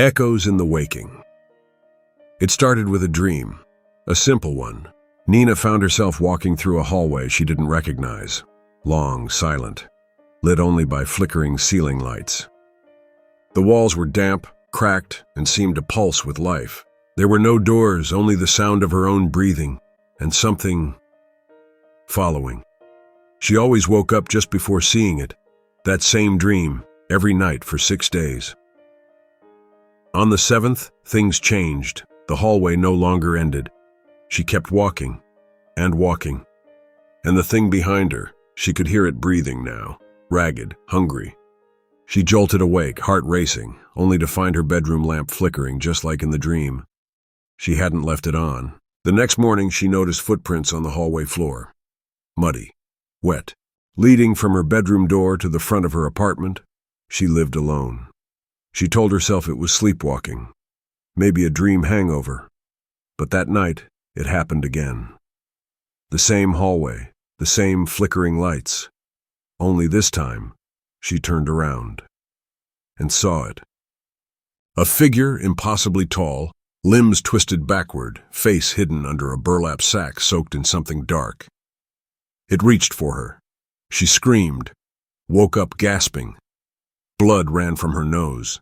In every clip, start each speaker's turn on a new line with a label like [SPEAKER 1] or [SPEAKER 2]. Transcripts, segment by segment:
[SPEAKER 1] Echoes in the waking. It started with a dream, a simple one. Nina found herself walking through a hallway she didn't recognize, long, silent, lit only by flickering ceiling lights. The walls were damp, cracked, and seemed to pulse with life. There were no doors, only the sound of her own breathing, and something following. She always woke up just before seeing it, that same dream, every night for 6 days. On the 7th, things changed. The hallway no longer ended. She kept walking, and walking. And the thing behind her, she could hear it breathing now, ragged, hungry. She jolted awake, heart racing, only to find her bedroom lamp flickering just like in the dream. She hadn't left it on. The next morning, she noticed footprints on the hallway floor. Muddy, wet, leading from her bedroom door to the front of her apartment. She lived alone. She told herself it was sleepwalking, maybe a dream hangover. But that night, it happened again. The same hallway, the same flickering lights. Only this time, she turned around and saw it. A figure impossibly tall, limbs twisted backward, face hidden under a burlap sack soaked in something dark. It reached for her. She screamed, woke up gasping. Blood ran from her nose.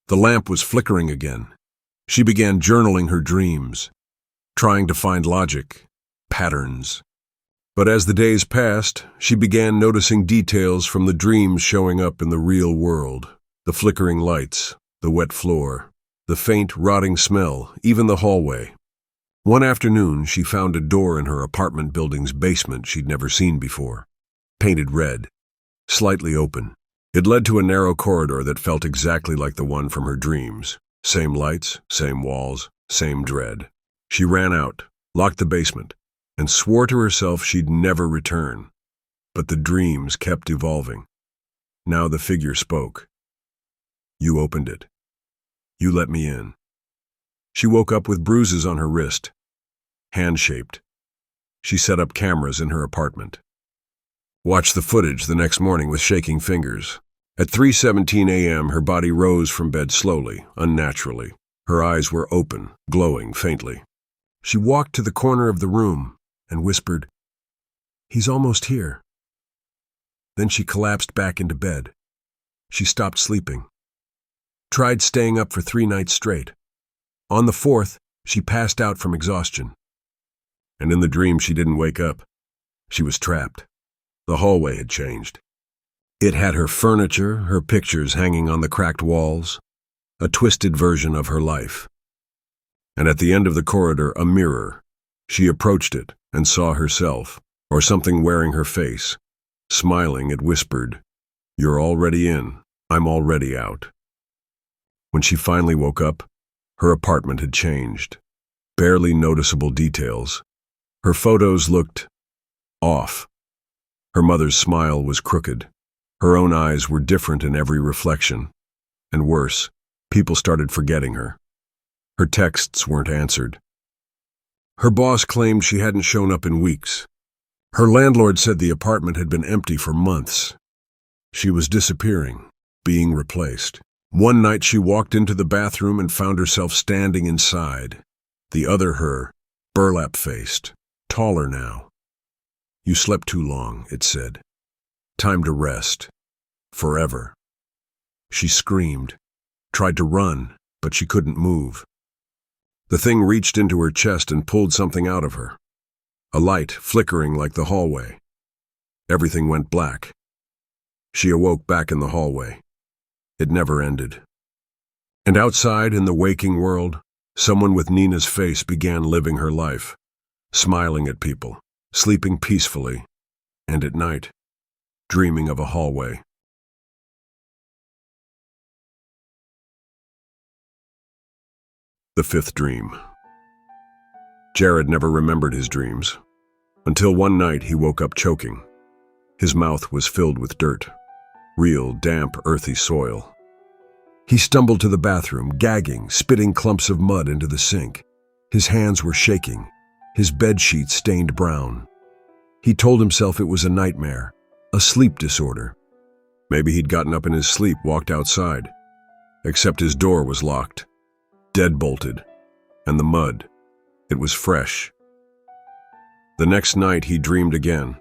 [SPEAKER 1] The lamp was flickering again. She began journaling her dreams, trying to find logic, patterns. But as the days passed, she began noticing details from the dreams showing up in the real world. The flickering lights, the wet floor, the faint, rotting smell, even the hallway. One afternoon, she found a door in her apartment building's basement she'd never seen before. Painted red, slightly open. It led to a narrow corridor that felt exactly like the one from her dreams. Same lights, same walls, same dread. She ran out, locked the basement, and swore to herself she'd never return. But the dreams kept evolving. Now the figure spoke. You opened it. You let me in. She woke up with bruises on her wrist, hand-shaped. She set up cameras in her apartment. Watched the footage the next morning with shaking fingers. At 3:17 a.m., her body rose from bed slowly, unnaturally. Her eyes were open, glowing faintly. She walked to the corner of the room and whispered, "He's almost here." Then she collapsed back into bed. She stopped sleeping. Tried staying up for 3 nights straight. On the 4th, she passed out from exhaustion. And in the dream, she didn't wake up. She was trapped. The hallway had changed. It had her furniture, her pictures hanging on the cracked walls, a twisted version of her life. And at the end of the corridor, a mirror. She approached it and saw herself, or something wearing her face. Smiling, it whispered, "You're already in. I'm already out." When she finally woke up, her apartment had changed. Barely noticeable details. Her photos looked off. Her mother's smile was crooked. Her own eyes were different in every reflection. And worse, people started forgetting her. Her texts weren't answered. Her boss claimed she hadn't shown up in weeks. Her landlord said the apartment had been empty for months. She was disappearing, being replaced. One night she walked into the bathroom and found herself standing inside. The other her, burlap-faced, taller now. "You slept too long," it said. "Time to rest. Forever." She screamed, tried to run, but she couldn't move. The thing reached into her chest and pulled something out of her. A light flickering like the hallway. Everything went black. She awoke back in the hallway. It never ended. And outside in the waking world, someone with Nina's face began living her life, smiling at people, sleeping peacefully, and at night, dreaming of a hallway. The 5th dream. Jared never remembered his dreams, until one night he woke up choking. His mouth was filled with dirt, real, damp, earthy soil. He stumbled to the bathroom, gagging, spitting clumps of mud into the sink. His hands were shaking, his bedsheet stained brown. He told himself it was a nightmare, a sleep disorder. Maybe he'd gotten up in his sleep, walked outside. except his door was locked, dead-bolted, and the mud, it was fresh. The next night he dreamed again.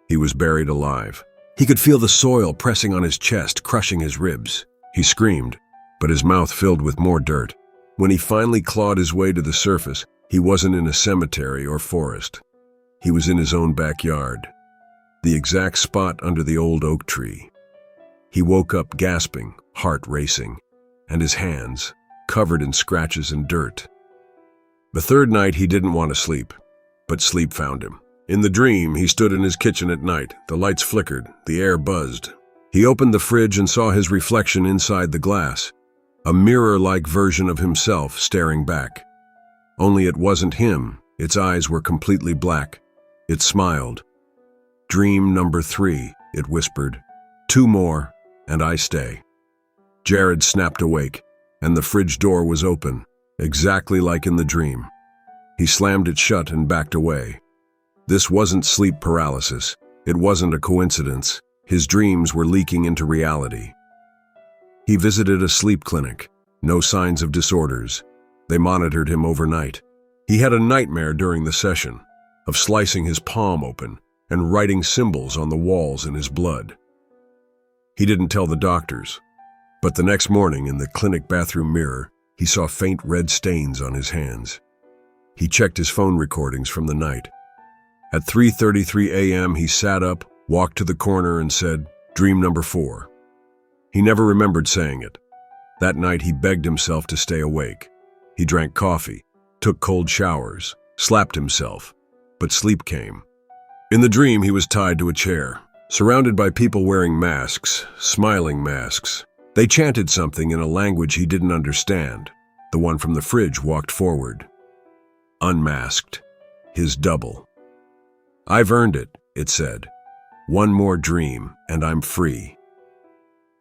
[SPEAKER 1] He was buried alive. He could feel the soil pressing on his chest, crushing his ribs. He screamed, but his mouth filled with more dirt. When he finally clawed his way to the surface, he wasn't in a cemetery or forest. He was in his own backyard, the exact spot under the old oak tree. He woke up gasping, heart racing, and his hands covered in scratches and dirt. The third night he didn't want to sleep, but sleep found him. In the dream, he stood in his kitchen at night. The lights flickered, the air buzzed. He opened the fridge and saw his reflection inside the glass, a mirror-like version of himself staring back. Only it wasn't him. Its eyes were completely black. It smiled. "Dream number 3, it whispered. 2 more, and I stay." Jared snapped awake, and the fridge door was open, exactly like in the dream. He slammed it shut and backed away. This wasn't sleep paralysis. It wasn't a coincidence. His dreams were leaking into reality. He visited a sleep clinic. No signs of disorders. They monitored him overnight. He had a nightmare during the session of slicing his palm open and writing symbols on the walls in his blood. He didn't tell the doctors, but the next morning in the clinic bathroom mirror, he saw faint red stains on his hands. He checked his phone recordings from the night. At 3:33 a.m., he sat up, walked to the corner, and said, "Dream number 4." He never remembered saying it. That night, he begged himself to stay awake. He drank coffee, took cold showers, slapped himself, but sleep came. In the dream, he was tied to a chair, surrounded by people wearing masks, smiling masks. They chanted something in a language he didn't understand. The one from the fridge walked forward. Unmasked, his double. "I've earned it," it said. "One more dream, and I'm free."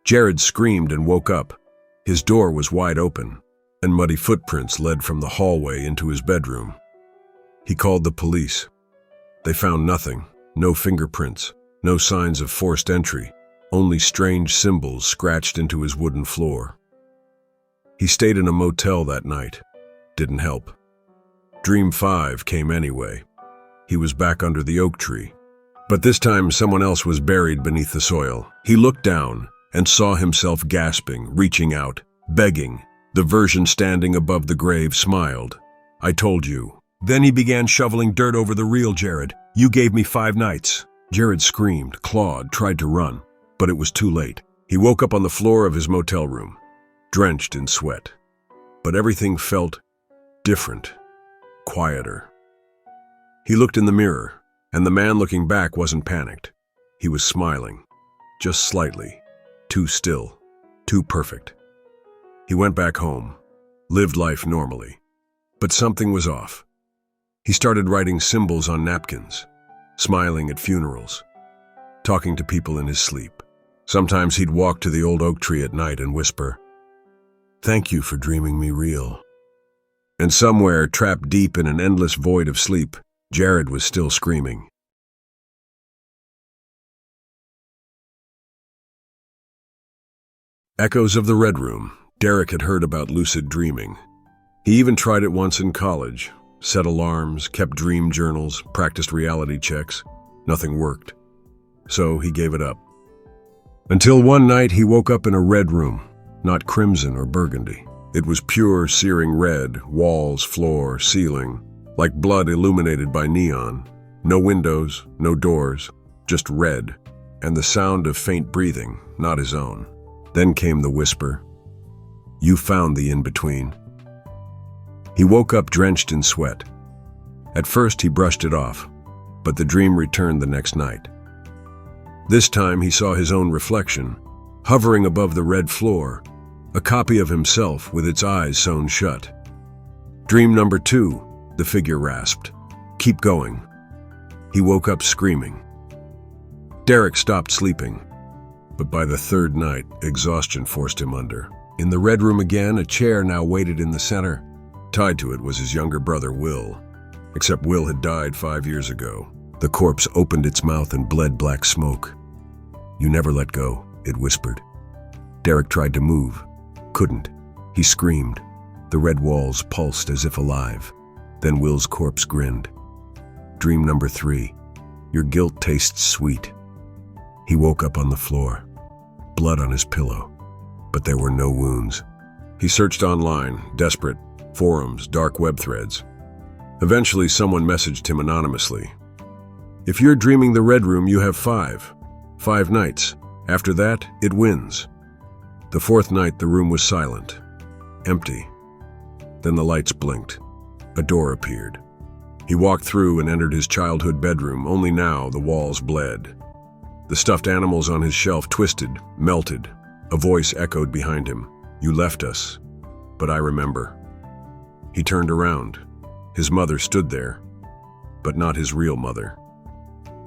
[SPEAKER 1] Jared screamed and woke up. His door was wide open, and muddy footprints led from the hallway into his bedroom. He called the police. They found nothing, no fingerprints, no signs of forced entry, only strange symbols scratched into his wooden floor. He stayed in a motel that night. Didn't help. Dream 5 came anyway. He was back under the oak tree. But this time someone else was buried beneath the soil. He looked down and saw himself gasping, reaching out, begging. The version standing above the grave smiled. "I told you." Then he began shoveling dirt over the real Jared. "You gave me 5 nights." Jared screamed, clawed, tried to run, but it was too late. He woke up on the floor of his motel room, drenched in sweat. But everything felt different, quieter. He looked in the mirror, and the man looking back wasn't panicked. He was smiling, just slightly, too still, too perfect. He went back home, lived life normally, but something was off. He started writing symbols on napkins, smiling at funerals, talking to people in his sleep. Sometimes he'd walk to the old oak tree at night and whisper, "Thank you for dreaming me real." And somewhere, trapped deep in an endless void of sleep, Jared was still screaming. Echoes of the Red Room. Derek had heard about lucid dreaming. He even tried it once in college, set alarms, kept dream journals, practiced reality checks. Nothing worked. So he gave it up. Until one night he woke up in a red room, not crimson or burgundy. It was pure, searing red, walls, floor, ceiling, like blood illuminated by neon. No windows, no doors, just red, and the sound of faint breathing, not his own. Then came the whisper, "You found the in-between." He woke up drenched in sweat. At first he brushed it off, but the dream returned the next night. This time he saw his own reflection, hovering above the red floor, a copy of himself with its eyes sewn shut. "Dream number 2, the figure rasped. "Keep going." He woke up screaming. Derek stopped sleeping, but by the third night, exhaustion forced him under. In the red room again, a chair now waited in the center. Tied to it was his younger brother, Will. Except Will had died 5 years ago. The corpse opened its mouth and bled black smoke. "You never let go," it whispered. Derek tried to move, couldn't. He screamed. The red walls pulsed as if alive. Then Will's corpse grinned. Dream number 3. Your guilt tastes sweet. He woke up on the floor. Blood on his pillow. But there were no wounds. He searched online, desperate. Forums, dark web threads. Eventually, someone messaged him anonymously. If you're dreaming the red room, you have 5. 5 nights. After that, it wins. The 4th night, the room was silent. Empty. Then the lights blinked. A door appeared. He walked through and entered his childhood bedroom, only now the walls bled. The stuffed animals on his shelf twisted, melted. A voice echoed behind him. You left us, but I remember. He turned around. His mother stood there, but not his real mother.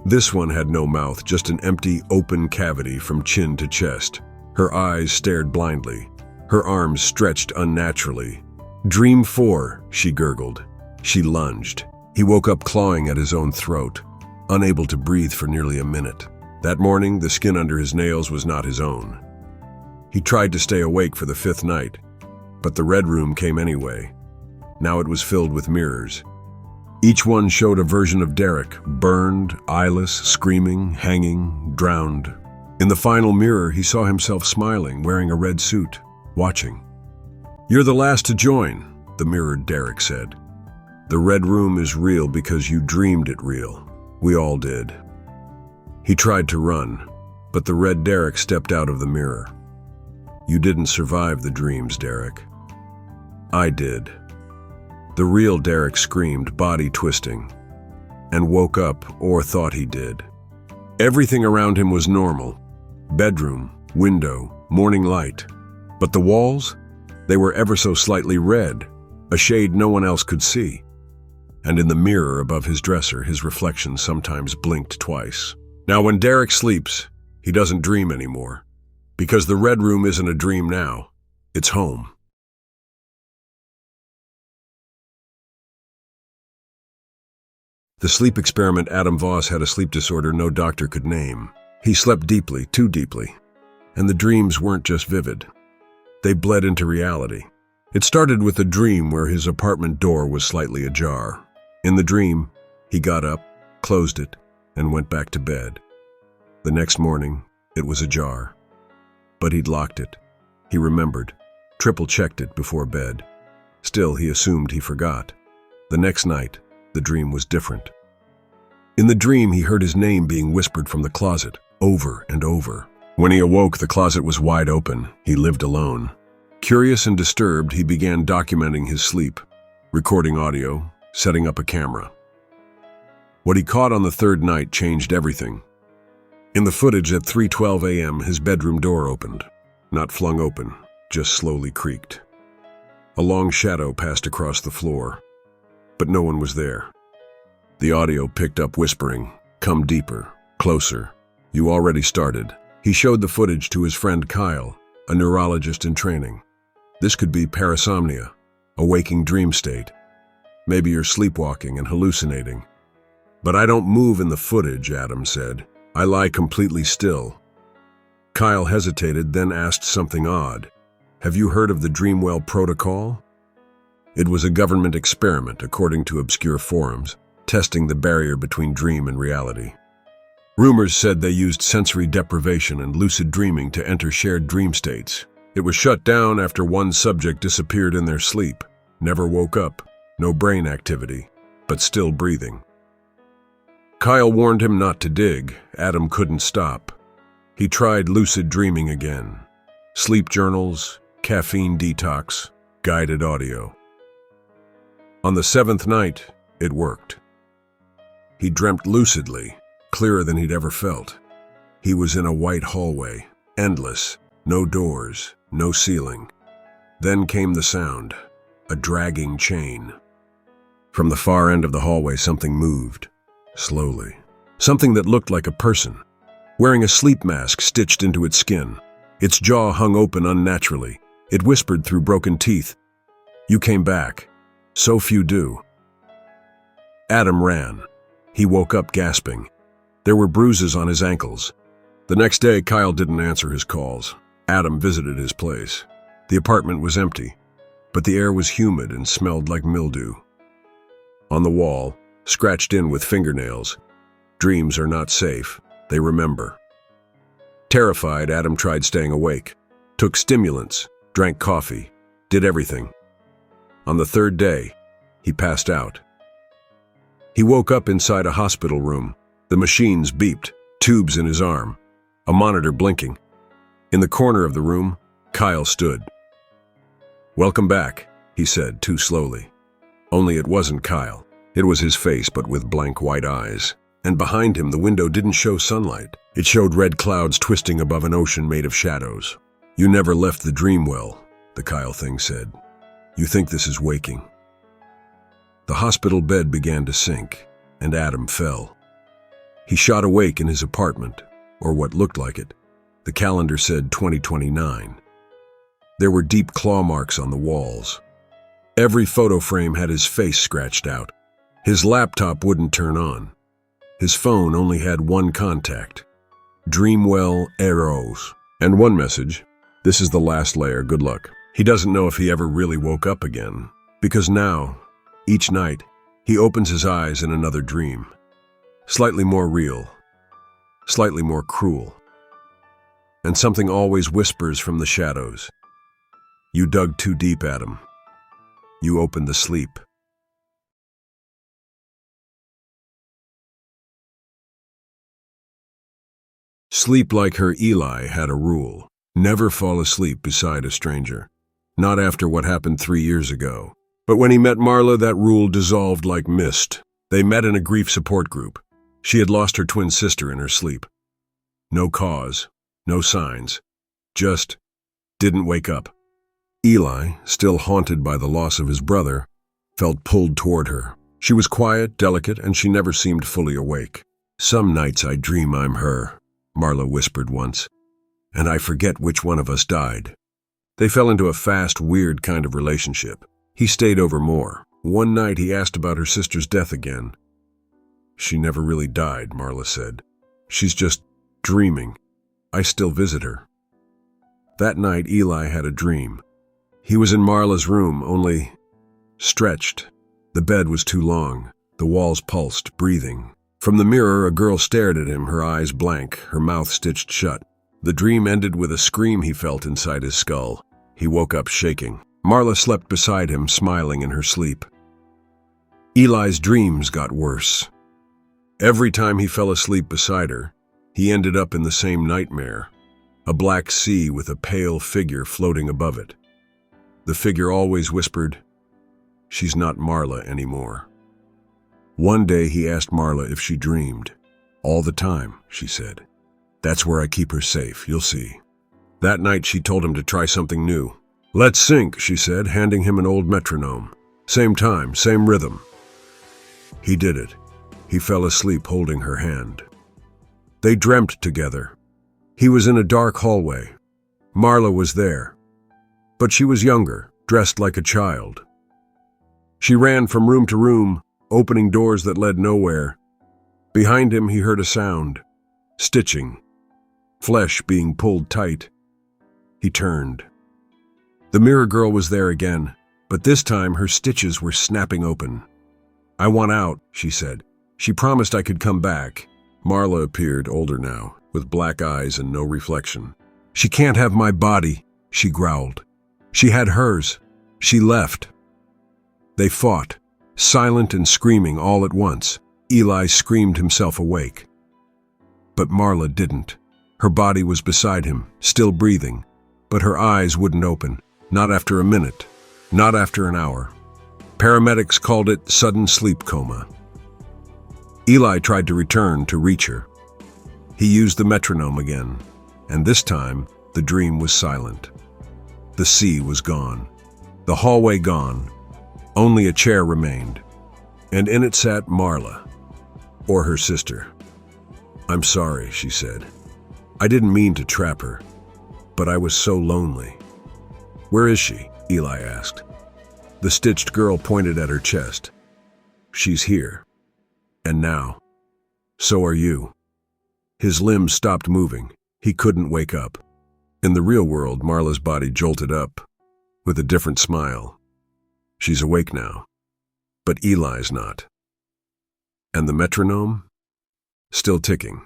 [SPEAKER 1] This one had no mouth, just an empty, open cavity from chin to chest. Her eyes stared blindly. Her arms stretched unnaturally. Dream 4, she gurgled. She lunged. He woke up clawing at his own throat, unable to breathe for nearly a minute. That morning, the skin under his nails was not his own. He tried to stay awake for the 5th night, but the red room came anyway. Now it was filled with mirrors. Each one showed a version of Derek, burned, eyeless, screaming, hanging, drowned. In the final mirror, he saw himself smiling, wearing a red suit, watching. You're the last to join, the mirrored Derek said. The red room is real because you dreamed it real. We all did. He tried to run, but the red Derek stepped out of the mirror. You didn't survive the dreams, Derek. I did. The real Derek screamed, body twisting, and woke up, or thought he did. Everything around him was normal. Bedroom, window, morning light. But the walls? They were ever so slightly red, a shade no one else could see. And in the mirror above his dresser, his reflection sometimes blinked twice. Now, when Derek sleeps, he doesn't dream anymore. Because the red room isn't a dream now. It's home. The sleep experiment. Adam Voss had a sleep disorder no doctor could name. He slept deeply, too deeply. And the dreams weren't just vivid. They bled into reality. It started with a dream where his apartment door was slightly ajar. In the dream, he got up, closed it, and went back to bed. The next morning, it was ajar. But he'd locked it. He remembered, triple-checked it before bed. Still, he assumed he forgot. The next night, the dream was different. In the dream, he heard his name being whispered from the closet, over and over. When he awoke, the closet was wide open. He lived alone. Curious and disturbed, he began documenting his sleep, recording audio, setting up a camera. What he caught on the 3rd night changed everything. In the footage at 3:12 a.m., his bedroom door opened. Not flung open, just slowly creaked. A long shadow passed across the floor, but no one was there. The audio picked up whispering, "Come deeper, closer. You already started." He showed the footage to his friend Kyle, a neurologist in training. This could be parasomnia, a waking dream state. Maybe you're sleepwalking and hallucinating. But I don't move in the footage, Adam said. I lie completely still. Kyle hesitated, then asked something odd. Have you heard of the Dreamwell Protocol? It was a government experiment, according to obscure forums, testing the barrier between dream and reality. Rumors said they used sensory deprivation and lucid dreaming to enter shared dream states. It was shut down after one subject disappeared in their sleep, never woke up, no brain activity, but still breathing. Kyle warned him not to dig. Adam couldn't stop. He tried lucid dreaming again. Sleep journals, caffeine detox, guided audio. On the 7th night, it worked. He dreamt lucidly, clearer than he'd ever felt. He was in a white hallway, endless, no doors, no ceiling. Then came the sound, a dragging chain. From the far end of the hallway, something moved, slowly. Something that looked like a person, wearing a sleep mask stitched into its skin. Its jaw hung open unnaturally. It whispered through broken teeth, "You came back. So few do." Adam ran. He woke up gasping. There were bruises on his ankles. The next day, Kyle didn't answer his calls. Adam visited his place. The apartment was empty, but the air was humid and smelled like mildew. On the wall, scratched in with fingernails, "Dreams are not safe, they remember." Terrified, Adam tried staying awake, took stimulants, drank coffee, did everything. On the third day, he passed out. He woke up inside a hospital room. The machines beeped, tubes in his arm, a monitor blinking. In the corner of the room, Kyle stood. "Welcome back," he said too slowly. Only it wasn't Kyle. It was his face, but with blank white eyes. And behind him, the window didn't show sunlight. It showed red clouds twisting above an ocean made of shadows. "You never left the dream well," the Kyle thing said. "You think this is waking." The hospital bed began to sink, and Adam fell. He shot awake in his apartment, or what looked like it. The calendar said 2029. There were deep claw marks on the walls. Every photo frame had his face scratched out. His laptop wouldn't turn on. His phone only had one contact, "Dreamwell Arrows," and one message, "This is the last layer, good luck." He doesn't know if he ever really woke up again, because now, each night, he opens his eyes in another dream. Slightly more real, slightly more cruel. And something always whispers from the shadows, "You dug too deep, Adam. You opened the sleep." Sleep like her, Eli had a rule. Never fall asleep beside a stranger. Not after what happened 3 years ago. But when he met Marla, that rule dissolved like mist. They met in a grief support group. She had lost her twin sister in her sleep. No cause, no signs. Just didn't wake up. Eli, still haunted by the loss of his brother, felt pulled toward her. She was quiet, delicate, and she never seemed fully awake. "Some nights I dream I'm her," Marla whispered once, "and I forget which one of us died." They fell into a fast, weird kind of relationship. He stayed over more. One night he asked about her sister's death again. "She never really died," Marla said. "She's just dreaming. I still visit her." That night Eli had a dream. He was in Marla's room, only stretched. The bed was too long. The walls pulsed, breathing. From the mirror, a girl stared at him, her eyes blank, her mouth stitched shut. The dream ended with a scream he felt inside his skull. He woke up shaking. Marla slept beside him, smiling in her sleep. Eli's dreams got worse. Every time he fell asleep beside her, he ended up in the same nightmare, a black sea with a pale figure floating above it. The figure always whispered, "She's not Marla anymore." One day he asked Marla if she dreamed. "All the time," she said. "That's where I keep her safe, you'll see." That night she told him to try something new. "Let's sync," she said, handing him an old metronome. "Same time, same rhythm." He did it. He fell asleep holding her hand. They dreamt together. He was in a dark hallway. Marla was there. But she was younger, dressed like a child. She ran from room to room, opening doors that led nowhere. Behind him he heard a sound. Stitching. Flesh being pulled tight. He turned. The mirror girl was there again, but this time her stitches were snapping open. "I want out," she said. She promised I could come back. Marla appeared, older now, with black eyes and no reflection. "She can't have my body," she growled. "She had hers. She left." They fought, silent and screaming all at once. Eli screamed himself awake. But Marla didn't. Her body was beside him, still breathing, but her eyes wouldn't open. Not after a minute, not after an hour. Paramedics called it sudden sleep coma. Eli tried to return to reach her. He used the metronome again, and this time the dream was silent. The sea was gone, the hallway gone. Only a chair remained, and in it sat Marla, or her sister. "I'm sorry," she said. "I didn't mean to trap her, but I was so lonely." "Where is she?" Eli asked. The stitched girl pointed at her chest. "She's here. And now, so are you." His limbs stopped moving. He couldn't wake up. In the real world, Marla's body jolted up, with a different smile. She's awake now, but Eli's not. And the metronome? Still ticking.